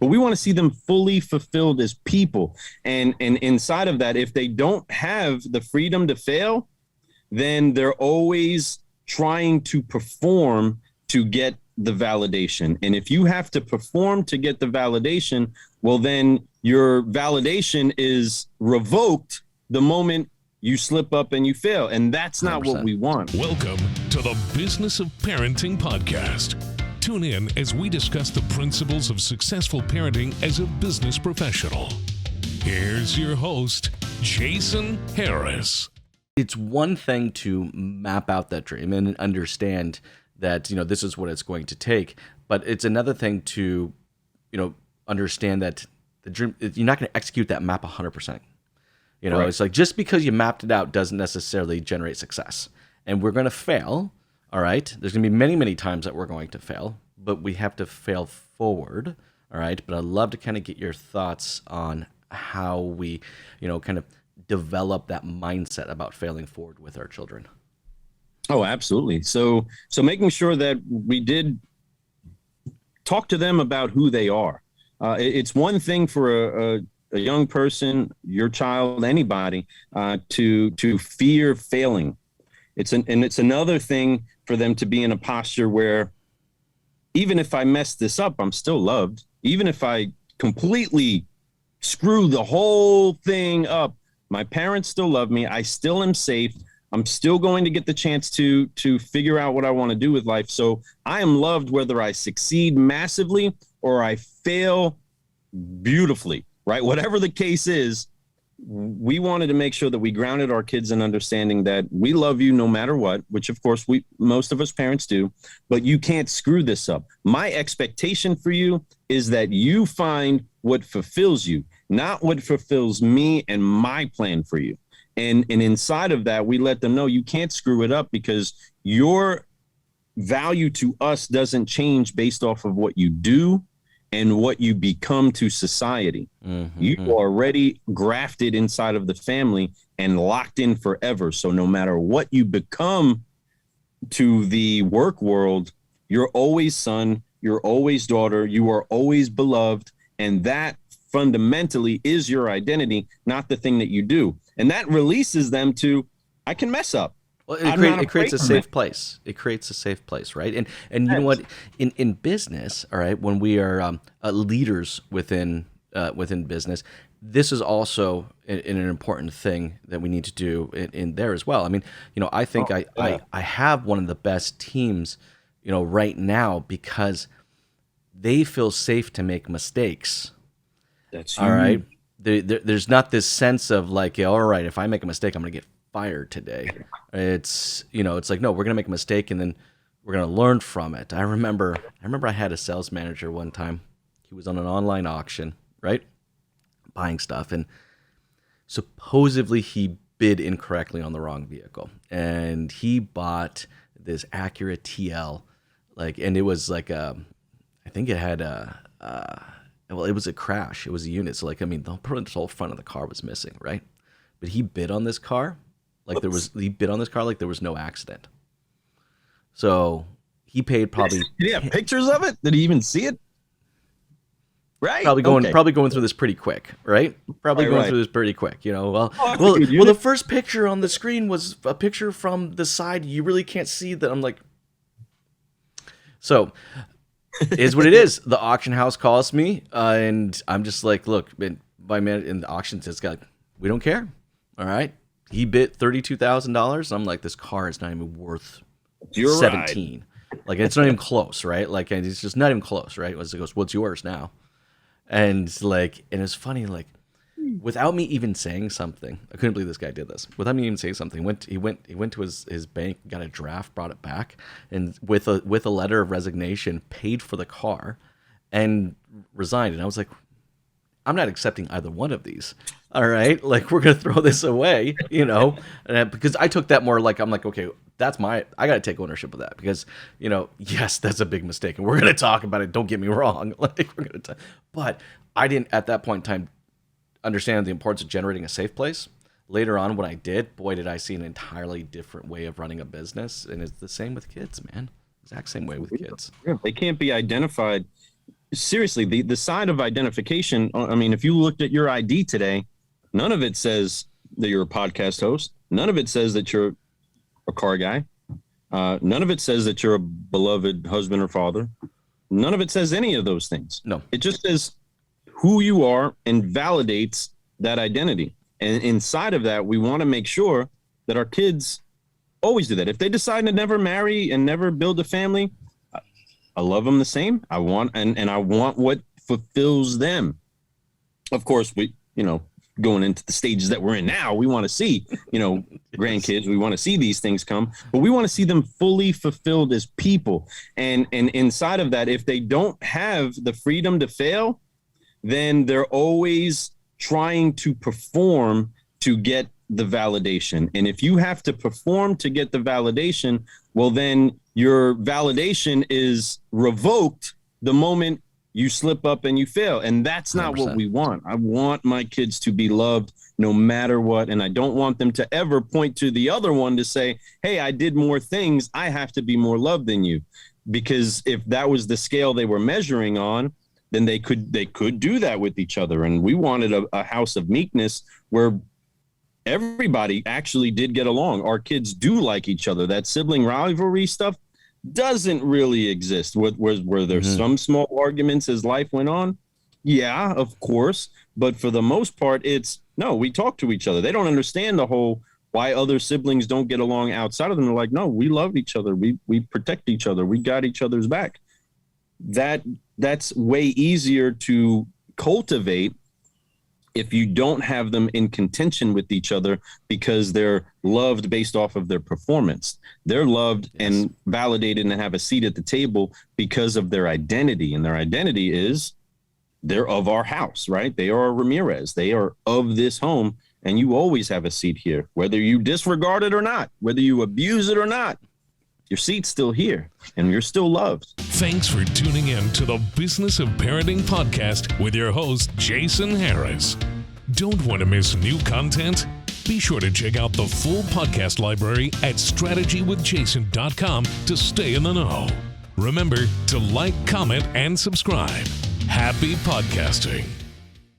but we want to see them fully fulfilled as people. And inside of that, if they don't have the freedom to fail, then they're always trying to perform to get the validation. And if you have to perform to get the validation, well, then your validation is revoked the moment you slip up and you fail. And that's not 100%. what we want. Welcome to the Business of Parenting podcast. Tune in as we discuss the principles of successful parenting as a business professional. Here's your host, Jason Harris. It's one thing to map out that dream and understand that, this is what it's going to take. But it's another thing to, understand that the dream, you're not going to execute that map 100%. Right. It's like just because you mapped it out doesn't necessarily generate success. And we're going to fail, all right? There's going to be many, many times that we're going to fail, but we have to fail forward, all right? But I'd love to kind of get your thoughts on how we, kind of develop that mindset about failing forward with our children. Oh, absolutely. So making sure that we did talk to them about who they are. It's one thing for a young person, your child, anybody, to fear failing. It's another thing for them to be in a posture where even if I mess this up, I'm still loved. Even if I completely screw the whole thing up, my parents still love me. I still am safe. I'm still going to get the chance to figure out what I want to do with life. So I am loved whether I succeed massively or I fail beautifully. Right? Whatever the case is, we wanted to make sure that we grounded our kids in understanding that we love you no matter what, which of course most of us parents do, but you can't screw this up. My expectation for you is that you find what fulfills you, not what fulfills me and my plan for you. And inside of that, we let them know you can't screw it up because your value to us doesn't change based off of what you do and what you become to society. Mm-hmm. You are already grafted inside of the family and locked in forever. So no matter what you become to the work world, you're always son, you're always daughter, you are always beloved. And that fundamentally is your identity, not the thing that you do. And that releases them to, I can mess up. Well, it creates a safe place. It creates a safe place, right? And you know what? In business, all right, when we are leaders within business, this is also an important thing that we need to do in there as well. I mean, I think I have one of the best teams, right now because they feel safe to make mistakes. That's all right. There's not this sense of like, all right, if I make a mistake, I'm going to get fired today. It's it's like, no, we're gonna make a mistake and then we're gonna learn from it. I remember I had a sales manager one time. He was on an online auction, right, buying stuff, and supposedly he bid incorrectly on the wrong vehicle, and he bought this Acura TL, and it was like I think it had well, it was a crash. It was a unit, so the whole front of the car was missing, right? But he bid on this car. He bid on this car like there was no accident. So he paid probably. Did he have pictures of it? Did he even see it? Right. Probably going through this pretty quick, right? Through this pretty quick. Well, the first picture on the screen was a picture from the side. You really can't see that. I'm like, so is what it is. The auction house calls me, and I'm just like, look, my man in the auction says, we don't care. All right. He bid $32,000. I'm like, this car is not even worth 17. Right. It's not even close, right? And it's just not even close, right? He goes, what's yours now? And it's funny, without me even saying something, I couldn't believe this guy did this. Without me even saying something, he went to his bank, got a draft, brought it back, and with a letter of resignation, paid for the car, and resigned. And I was like, I'm not accepting either one of these. All right, we're gonna throw this away, because I took that more I'm like, okay, I got to take ownership of that because, yes, that's a big mistake, and we're gonna talk about it. Don't get me wrong, but I didn't at that point in time understand the importance of generating a safe place. Later on, when I did, boy, did I see an entirely different way of running a business, and it's the same with kids, man. Exact same way with kids. They can't be identified. seriously, the side of identification, I mean, if you looked at your ID today, none of it says that you're a podcast host. None of it says that you're a car guy. None of it says that you're a beloved husband or father. None of it says any of those things. No. It just says who you are and validates that identity. And inside of that, we want to make sure that our kids always do that. If they decide to never marry and never build a family, I love them the same. I want what fulfills them. Of course, going into the stages that we're in now, we want to see, grandkids, we want to see these things come, but we want to see them fully fulfilled as people. And inside of that, if they don't have the freedom to fail, then they're always trying to perform to get the validation. And if you have to perform to get the validation, well, then your validation is revoked the moment you slip up and you fail. And that's not 100%. what we want. I want my kids to be loved no matter what. And I don't want them to ever point to the other one to say, hey, I did more things, I have to be more loved than you. Because if that was the scale they were measuring on, then they could do that with each other. And we wanted a house of meekness where everybody actually did get along. Our kids do like each other. That sibling rivalry stuff doesn't really exist. Were there some small arguments as life went on? Yeah, of course. But for the most part, we talk to each other. They don't understand the whole why other siblings don't get along outside of them. They're like, no, we love each other. We protect each other. We got each other's back. That's way easier to cultivate if you don't have them in contention with each other, because they're loved based off of their performance. They're loved and validated and have a seat at the table because of their identity. And their identity is they're of our house, right? They are Ramirez. They are of this home. And you always have a seat here, whether you disregard it or not, whether you abuse it or not. Your seat's still here and you're still loved. Thanks for tuning in to the Business of Parenting podcast with your host, Jason Harris. Don't want to miss new content? Be sure to check out the full podcast library at strategywithjason.com to stay in the know. Remember to like, comment, and subscribe. Happy podcasting.